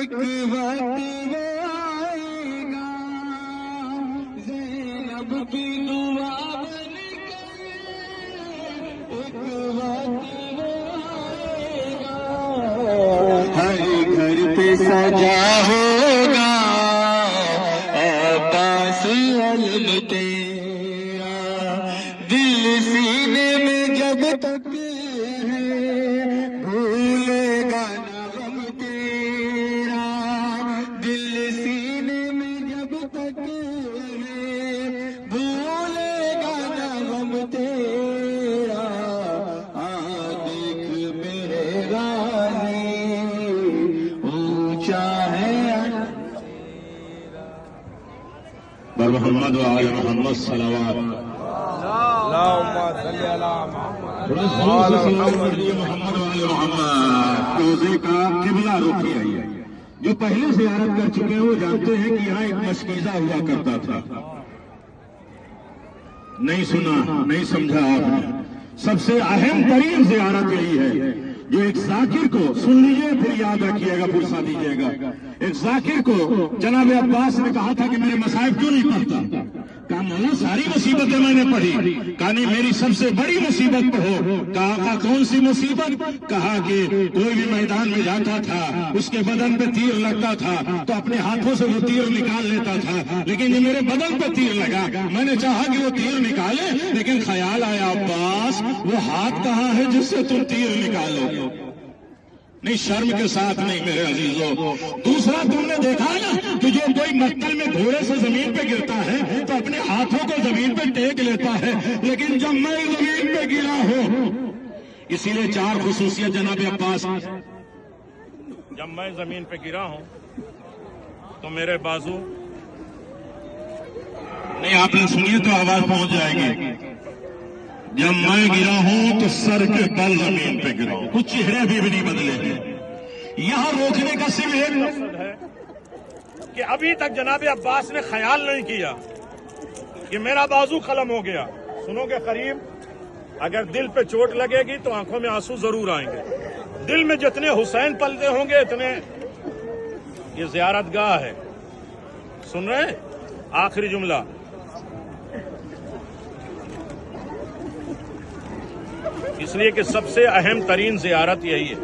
ایک وقت وہ آئے گا زینب کی دعا بن کر، ایک وقت وہ آئے گا ہر گھر پہ سجا ہوگا عباس علم تیرا، دل سینے میں جب تک بھولے گا نہ غم تیرا، دل سینے میں جب تک بھولے گا نہ غم تیرا، دیکھ میرے غازی اونچا ہے بر محمد و آل محمد صلوات محمد روزے کا قبلہ رخ ہے۔ جو پہلے زیارت کر چکے ہیں وہ جانتے ہیں کہ یہاں ایک مشکیزہ ہوا کرتا تھا، نہیں سنا نہیں سمجھا آپ نے۔ سب سے اہم ترین زیارت یہی ہے جو ایک ذاکر کو سن لیجیے پھر یاد رکھیے گا، پرسا دیجیے گا۔ ایک ذاکر کو جناب عباس نے کہا تھا کہ میرے مصائب کیوں نہیں پڑھتا؟ کہا مولا ساری مصیبتیں میں نے پڑھی، کہا نہیں میری سب سے بڑی مصیبت پڑھو۔ کہا آقا کون سی مصیبت؟ کہا کہ کوئی بھی میدان میں جاتا تھا اس کے بدن پہ تیر لگتا تھا تو اپنے ہاتھوں سے وہ تیر نکال لیتا تھا، لیکن جب میرے بدن پہ تیر لگا میں نے چاہا کہ وہ تیر نکالے، لیکن خیال آیا عباس وہ ہاتھ کہاں ہے جس سے تم تیر نکالو گے؟ نہیں شرم کے ساتھ نہیں میرے عزیزو۔ دوسرا تم نے دیکھا نا کہ جو کوئی مقتل میں گھوڑے سے زمین پہ گرتا ہے تو اپنے ہاتھوں کو زمین پہ ٹیک لیتا ہے، لیکن جب میں زمین پہ گرا ہوں، اسی لیے چار خصوصیت جناب عباس، جب میں زمین پہ گرا ہوں تو میرے بازو، نہیں آپ نے سنیے تو آواز پہنچ جائے گی، جب میں گرا ہوں تو سر کے بل زمین پہ گرا ہوں، کچھ چہرے بھی نہیں بدلے ہیں۔ یہاں روکنے کا صرف ایک مقصد ہے کہ ابھی تک جناب عباس نے خیال نہیں کیا کہ میرا بازو قلم ہو گیا۔ سنو گے قریب، اگر دل پہ چوٹ لگے گی تو آنکھوں میں آنسو ضرور آئیں گے۔ دل میں جتنے حسین پلتے ہوں گے اتنے یہ زیارت گاہ ہے۔ سن رہے ہیں؟ آخری جملہ، اس لیے کہ سب سے اہم ترین زیارت یہی ہے۔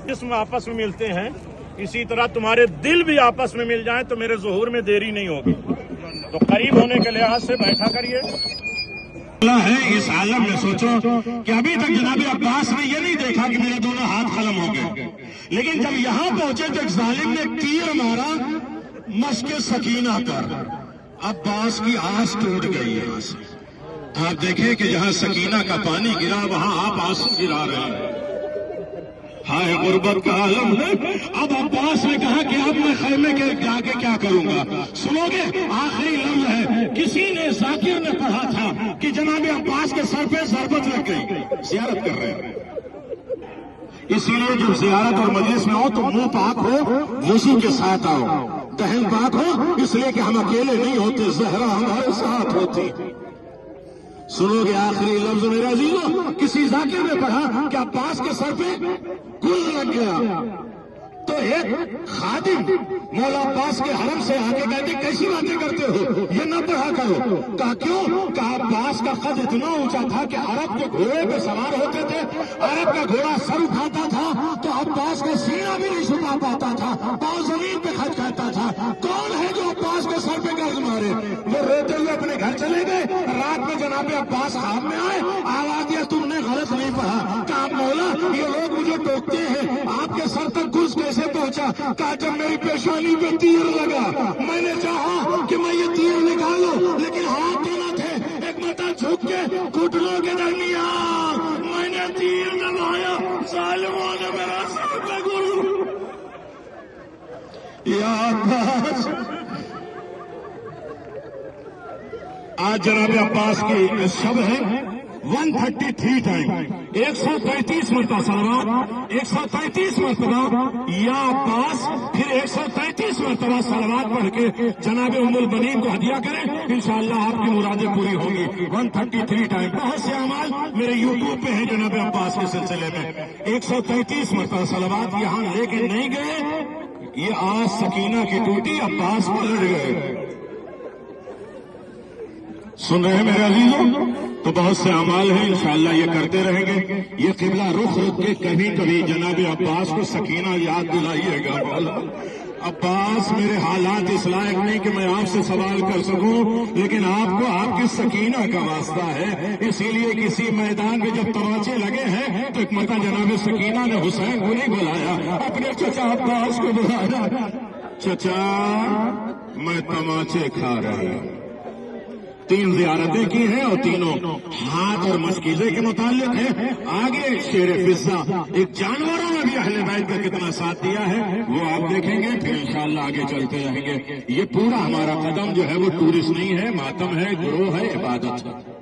جسم آپس میں ملتے ہیں اسی طرح تمہارے دل بھی آپس میں مل جائیں تو میرے ظہور میں دیری نہیں ہوگی۔ تو قریب ہونے کے لحاظ سے بیٹھا کریے۔ ہے اس عالم میں سوچو کہ ابھی تک جناب عباس نے یہ نہیں دیکھا کہ میرے دونوں ہاتھ قلم ہو گئے، لیکن جب یہاں پہنچے تو ایک ظالم نے تیر مارا مشق سکینہ پر، عباس کی آس ٹوٹ گئی یہاں سے۔ آپ دیکھیں کہ جہاں سکینہ کا پانی گرا وہاں آپ آنسو گرا رہے ہیں۔ ہائے غربت کا عالم ہے۔ اب عباس نے کہا کہ اب میں خیمے کے جا کے کیا کروں گا؟ سنو گے آخری لفظ ہے، کسی نے ذاکر نے پڑھا تھا کہ جناب عباس کے سر پہ ضربت لگ گئی، زیارت کر رہے ہیں۔ اسی لیے جب زیارت اور مجلس میں ہو تو منہ پاک ہو، وضو کے ساتھ آؤ، دہن پاک ہو، اس لیے کہ ہم اکیلے نہیں ہوتے، زہرا ہمارے ساتھ ہوتی۔ سنو گے آخری لفظ میرے عزیزو، کسی ذاکر نے پڑھا کہ عباس کے سر پہ گل لگ گیا تو ایک خادم مولا عباس کے حرم سے آ کے کہتے کیسی باتیں کرتے ہو، یہ نہ پڑھا کرو۔ کہا کیوں؟ کہا عباس کا قد اتنا اونچا تھا کہ عرب کے گھوڑے پہ سوار ہوتے تھے، عرب کا گھوڑا سر اٹھاتا تھا تو عباس کا سینہ بھی نہیں چھپا پاتا تھا، پاؤں زمین پہ کھٹکھاتا تھا۔ کون ہے جو عباس کے سر پہ گرد مارے؟ وہ روتے ہوئے اپنے گھر چلے گئے۔ رات میں جناب عباس خواب میں آئے، آواز دیا تم نے غلط نہیں پڑھا۔ کہا مولا یہ لوگ مجھے ٹوکتے ہیں، آپ کے سر تک گز کیسے پہنچا؟ کہا جب میری پیشانی پہ تیر لگا میں نے چاہا کہ میں یہ تیر نکالوں، لیکن ہاتھ تو نہ تھے، ایک مرتبہ جھک کے گھٹنوں کے درمیان میں نے تیر لگایا، ظالموں نے میرا سر پہ گرو۔ یا عباس، آج جناب عباس کی شب ہے 133 ٹائم، 133 مرتبہ صلوات، 133 مرتبہ یا عباس، پھر 133 مرتبہ صلوات پڑھ کے جناب ام البنین کو ہدیہ کریں، انشاءاللہ آپ کی مرادیں پوری ہوں گی۔ 133 ٹائم، بہت سے اعمال میرے یوٹیوب پہ ہیں جناب عباس کے سلسلے میں۔ 133 مرتبہ صلوات، یہاں لے کے نہیں گئے یہ آج سکینہ کی ٹوٹی، عباس پلٹ گئے. سن رہے ہیں میرے عزیزوں؟ تو بہت سے اعمال ہیں انشاءاللہ یہ کرتے رہیں گے. یہ قبلہ رخ رکھ کے کبھی کبھی جناب عباس کو سکینہ یاد دلائیے گا. عباس میرے حالات اس لائق نہیں کہ میں آپ سے سوال کر سکوں، لیکن آپ کو آپ کی سکینہ کا واسطہ ہے. اسی لیے کسی میدان میں جب تماچے لگے ہیں تو ایک مرتبہ جناب سکینہ نے حسین کو نہیں بلایا، اپنے چچا عباس کو بلایا. چچا میں تماچے کھا رہا ہوں. 3 زیارتیں کی ہیں اور تینوں ہاتھ اور مشکیزے کے متعلق ہیں. آگے شیر فضہ ایک جانوروں میں بھی اہل بیت کا کتنا ساتھ دیا ہے وہ آپ دیکھیں گے. پھر انشاءاللہ آگے چلتے رہیں گے. یہ پورا ہمارا قدم جو ہے وہ ٹورسٹ نہیں ہے، ماتم ہے، گروہ ہے، عبادت ہے.